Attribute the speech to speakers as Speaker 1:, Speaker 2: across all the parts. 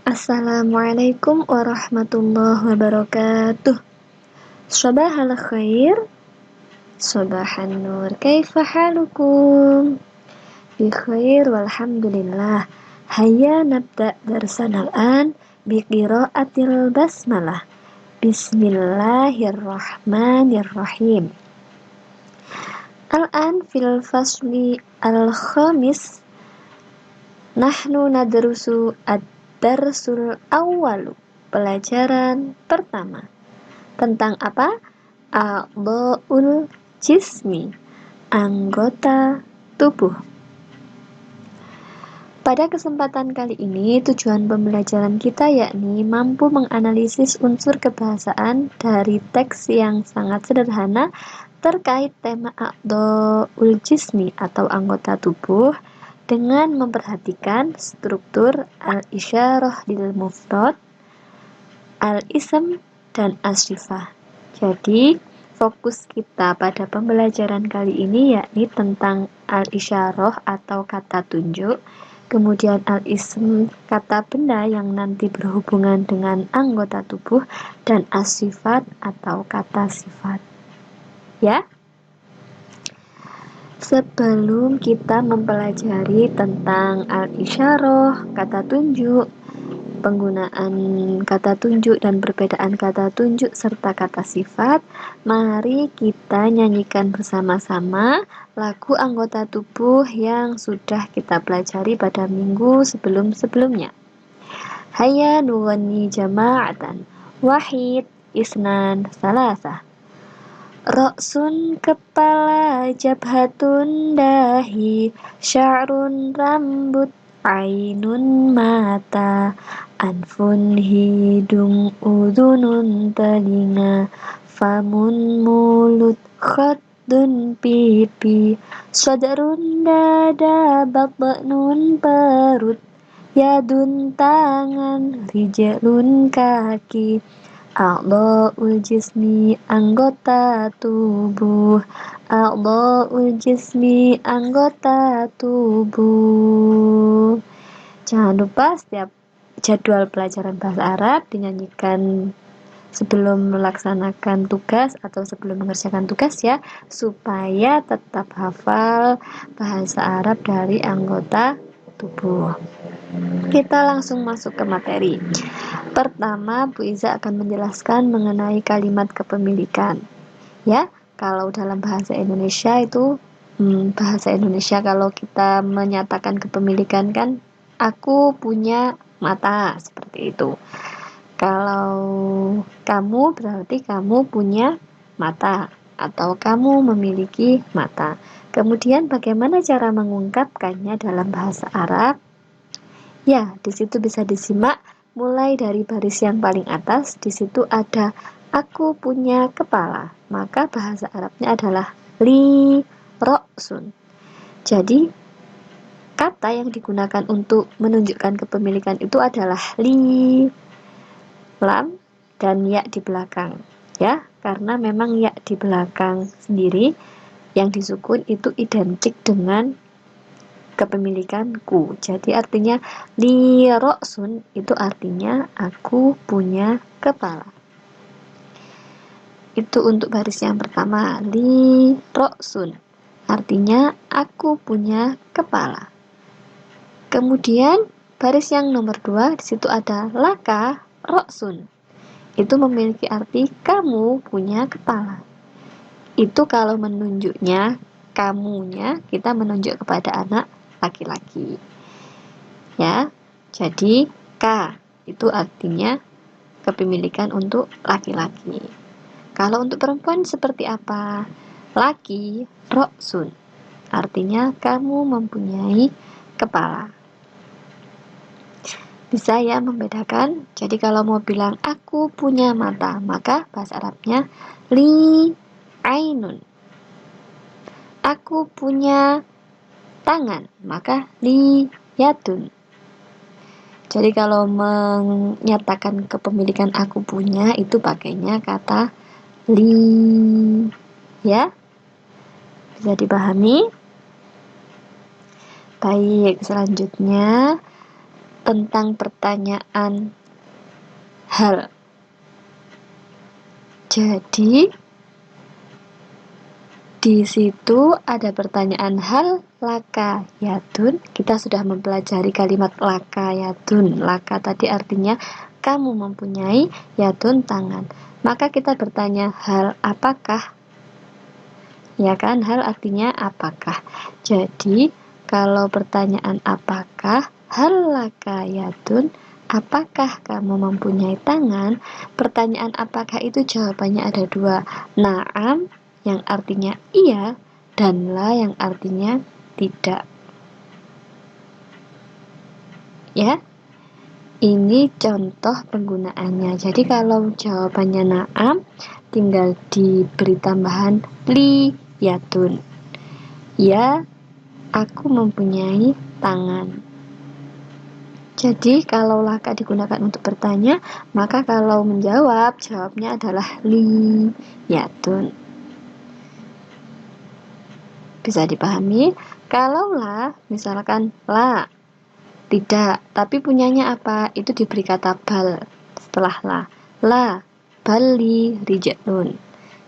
Speaker 1: Assalamualaikum warahmatullahi wabarakatuh. Sabahal khair, sabahan nur, kaifa halukum? Bi khair walhamdulillah. Hayya nabda darsan al-an bi qiraatil basmalah. Bismillahirrahmanirrahim. Al-an fil fasli al-khamis nahnu nadrusu ad-darsul awwalu. Pelajaran pertama. Tentang apa? A'dha'ul jismi, anggota tubuh. Pada kesempatan kali ini, tujuan pembelajaran kita yakni mampu menganalisis unsur kebahasaan dari teks yang sangat sederhana terkait tema a'dha'ul jismi atau anggota tubuh dengan memperhatikan struktur al-isyarah lil mufrad, al-ism, dan as-sifah. Jadi, fokus kita pada pembelajaran kali ini yakni tentang al-isyarah atau kata tunjuk, kemudian al-ism kata benda yang nanti berhubungan dengan anggota tubuh, dan as-sifat atau kata sifat. Ya? Sebelum kita mempelajari tentang al-isyarah, kata tunjuk, penggunaan kata tunjuk dan perbedaan kata tunjuk serta kata sifat, mari kita nyanyikan bersama-sama lagu anggota tubuh yang sudah kita pelajari pada minggu sebelum-sebelumnya. Hayya nughni jama'atan, wahid, isnan, salasah. Ra'sun kepala, jabhatun dahi, sya'run rambut, ainun mata, anfun hidung, udhunun telinga, famun mulut, khaddun pipi, sadarun dada, batnun perut, yadun tangan, rijlun kaki. A'dha'ul jismi, anggota tubuh. A'dha'ul jismi, anggota tubuh. Jangan lupa setiap jadwal pelajaran bahasa Arab dinyanyikan sebelum melaksanakan tugas atau sebelum mengerjakan tugas ya, supaya tetap hafal bahasa Arab dari anggota tubuh. Kita langsung masuk ke materi. Pertama, Bu Iza akan menjelaskan mengenai kalimat kepemilikan. Ya, kalau dalam bahasa Indonesia itu bahasa Indonesia kalau kita menyatakan kepemilikan kan aku punya mata, seperti itu. Kalau kamu berarti kamu punya mata atau kamu memiliki mata. Kemudian bagaimana cara mengungkapkannya dalam bahasa Arab? Ya, di situ bisa disimak mulai dari baris yang paling atas. Di situ ada aku punya kepala. Maka bahasa Arabnya adalah li ra'sun. Jadi, kata yang digunakan untuk menunjukkan kepemilikan itu adalah li, lam, dan ya di belakang. Ya, karena memang ya di belakang sendiri yang disukun itu identik dengan kepemilikanku. Jadi artinya li ra'sun itu artinya aku punya kepala. Itu untuk baris yang pertama, li ra'sun artinya aku punya kepala. Kemudian baris yang nomor 2 di situ ada laka ra'sun. Itu memiliki arti kamu punya kepala. Itu kalau menunjuknya kamunya kita menunjuk kepada anak laki-laki. Ya. Jadi K itu artinya kepemilikan untuk laki-laki. Kalau untuk perempuan seperti apa? Laki ra'sun artinya kamu mempunyai kepala. Bisa ya membedakan. Jadi kalau mau bilang aku punya mata, maka bahasa Arabnya li ainun. Aku punya tangan, maka li yadun. Jadi kalau menyatakan kepemilikan aku punya itu pakainya kata li. Ya? Bisa dipahami? Baik, selanjutnya tentang pertanyaan hal. Jadi di situ ada pertanyaan hal laka yadun. Kita sudah mempelajari kalimat laka yadun. Laka tadi artinya kamu mempunyai, yadun tangan. Maka kita bertanya hal apakah? Ya kan, hal artinya apakah. Jadi kalau pertanyaan apakah, hal laka yadun, apakah kamu mempunyai tangan? Pertanyaan apakah itu jawabannya ada dua. Naam yang artinya iya, dan la yang artinya tidak. Ya, ini contoh penggunaannya. Jadi kalau jawabannya naam, tinggal diberi tambahan li yadun. Ya, aku mempunyai tangan. Jadi kalau laka digunakan untuk bertanya, maka kalau menjawab, jawabnya adalah li yadun. Bisa dipahami? Kalau la, misalkan la, tidak, tapi punyanya apa? Itu diberi kata bal setelah la. La, bali, rijalun.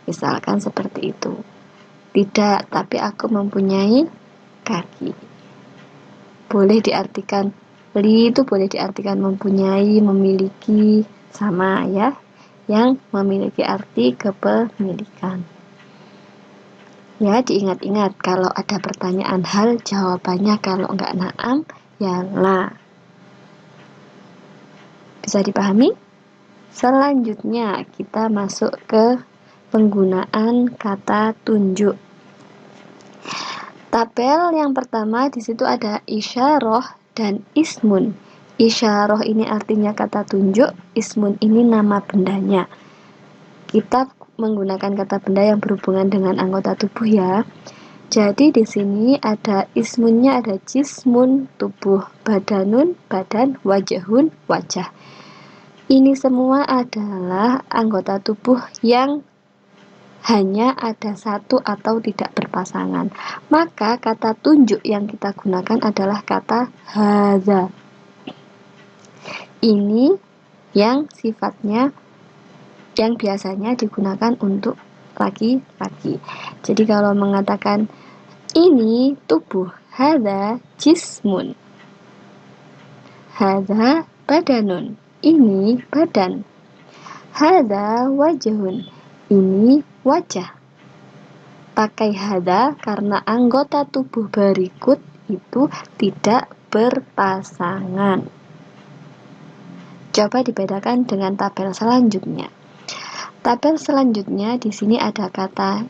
Speaker 1: Misalkan seperti itu. Tidak, tapi aku mempunyai kaki. Boleh diartikan, li itu boleh diartikan mempunyai, memiliki, sama ya. Yang memiliki arti kepemilikan. Ya, diingat-ingat kalau ada pertanyaan hal, jawabannya kalau enggak naam, ya la. Bisa dipahami? Selanjutnya kita masuk ke penggunaan kata tunjuk. Tabel yang pertama di situ ada isyarah dan ismun. Isyarah ini artinya kata tunjuk, ismun ini nama bendanya. Kita menggunakan kata benda yang berhubungan dengan anggota tubuh ya. Jadi di sini ada ismunnya, ada jismun, tubuh, badanun, badan, wajahun, wajah. Ini semua adalah anggota tubuh yang hanya ada satu atau tidak berpasangan. Maka kata tunjuk yang kita gunakan adalah kata hadza. Ini yang sifatnya yang biasanya digunakan untuk laki-laki. Jadi kalau mengatakan ini tubuh, hadza jismun, hadza badanun, ini badan, hadza wajhun, ini wajah. Pakai hadza karena anggota tubuh berikut itu tidak berpasangan. Coba dibedakan dengan tabel selanjutnya. Tabel selanjutnya di sini ada kata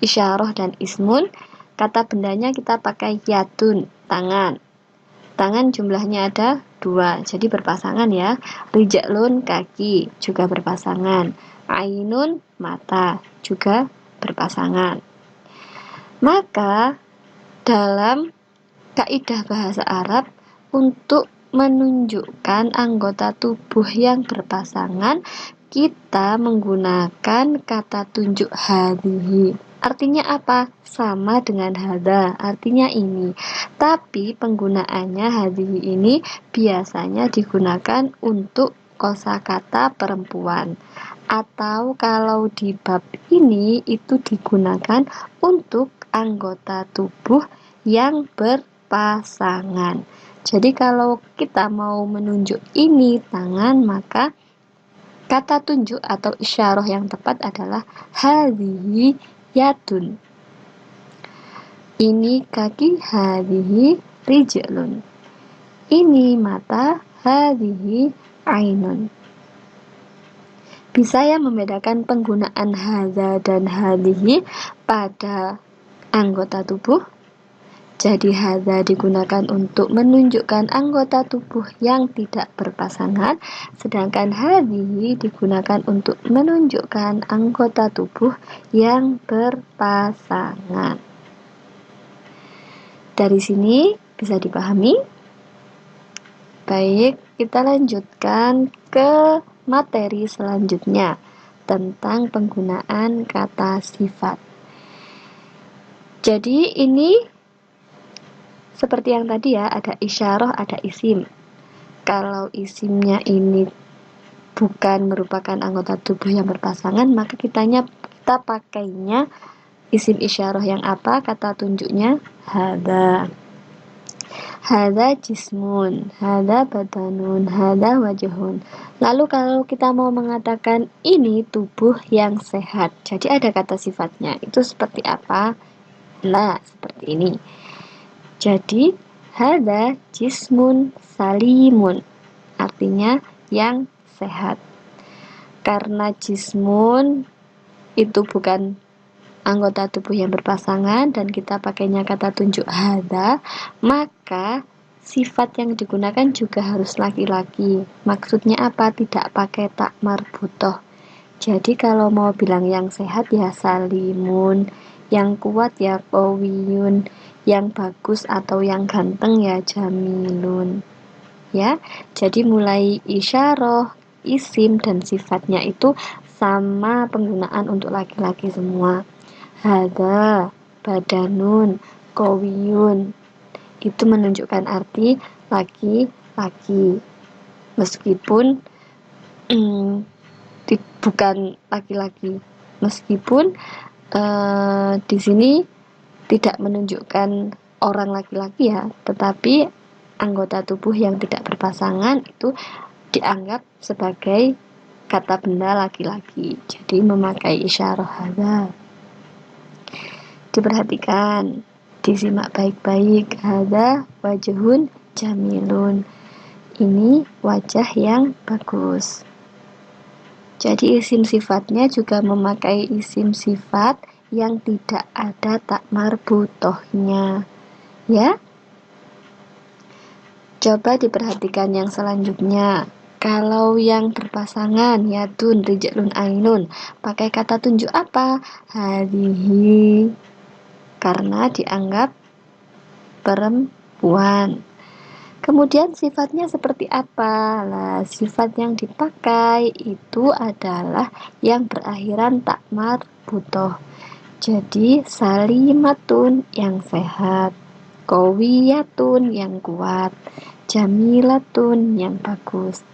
Speaker 1: isyarah dan ismun. Kata bendanya kita pakai yadun, tangan. Tangan jumlahnya ada 2, jadi berpasangan ya. Rijalun, kaki, juga berpasangan. Ainun, mata, juga berpasangan. Maka dalam kaidah bahasa Arab, untuk menunjukkan anggota tubuh yang berpasangan, kita menggunakan kata tunjuk hadhihi. Artinya apa? Sama dengan hadza, artinya ini. Tapi penggunaannya hadhihi ini biasanya digunakan untuk kosakata perempuan. Atau kalau di bab ini itu digunakan untuk anggota tubuh yang berpasangan. Jadi kalau kita mau menunjuk ini tangan, maka kata tunjuk atau isyarah yang tepat adalah hadhihi yadun. Ini kaki, hadhihi rijlun. Ini mata, hadhihi ainun. Bisa ya membedakan penggunaan hadza dan hadhihi pada anggota tubuh? Jadi hadza digunakan untuk menunjukkan anggota tubuh yang tidak berpasangan, sedangkan hadhihi digunakan untuk menunjukkan anggota tubuh yang berpasangan. Dari sini bisa dipahami? Baik, kita lanjutkan ke materi selanjutnya tentang penggunaan kata sifat. Jadi ini seperti yang tadi ya, ada isyarah, ada isim. Kalau isimnya ini bukan merupakan anggota tubuh yang berpasangan, maka kita pakainya isim isyarah yang apa? Kata tunjuknya hadza. Hadza jismun, hadza badanun, hadza wajhun. Lalu kalau kita mau mengatakan ini tubuh yang sehat, jadi ada kata sifatnya. Itu seperti apa? Nah, seperti ini. Jadi, hadza jismun salimun. Artinya yang sehat. Karena jismun itu bukan anggota tubuh yang berpasangan dan kita pakainya kata tunjuk hadza, maka sifat yang digunakan juga harus laki-laki. Maksudnya apa? Tidak pakai tak marbutoh. Jadi kalau mau bilang yang sehat ya salimun, yang kuat ya qawiyun, yang bagus atau yang ganteng ya jamilun. Ya, jadi mulai isyarah, isim dan sifatnya itu sama penggunaan untuk laki-laki semua. Hadza badanun qawiyun itu menunjukkan arti laki-laki, meskipun bukan laki-laki, meskipun di sini tidak menunjukkan orang laki-laki ya, tetapi anggota tubuh yang tidak berpasangan itu dianggap sebagai kata benda laki-laki, jadi memakai isyarah hadza. Diperhatikan, disimak baik-baik. Hadza wajhun jamilun. Ini wajah yang bagus. Jadi isim sifatnya juga memakai isim sifat yang tidak ada tak marbutohnya. Ya. Coba diperhatikan yang selanjutnya. Kalau yang berpasangan yadun, rijlun, ainun, pakai kata tunjuk apa? Hadhihi. Karena dianggap perempuan. Kemudian sifatnya seperti apa? Nah, sifat yang dipakai itu adalah yang berakhiran tak marbutoh. Jadi salimatun yang sehat, qawiyatun yang kuat, jamilatun yang bagus.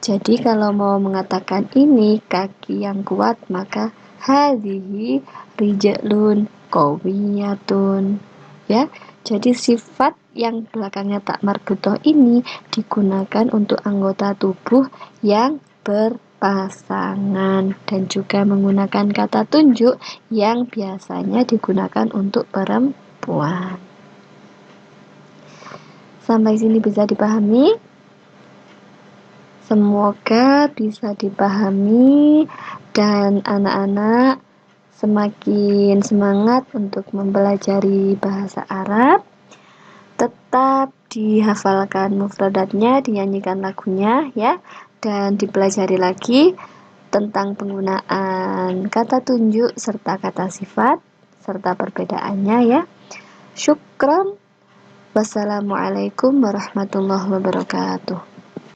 Speaker 1: Jadi kalau mau mengatakan ini kaki yang kuat, maka hadhihi rijlun qawiyatun. Ya, jadi sifat yang belakangnya tak marbutoh ini digunakan untuk anggota tubuh yang berpasangan dan juga menggunakan kata tunjuk yang biasanya digunakan untuk perempuan. Sampai sini bisa dipahami? Semoga bisa dipahami dan anak-anak semakin semangat untuk mempelajari bahasa Arab. Tetap dihafalkan mufradatnya, dinyanyikan lagunya ya, dan dipelajari lagi tentang penggunaan kata tunjuk serta kata sifat serta perbedaannya ya. Syukran. Wassalamualaikum warahmatullahi wabarakatuh.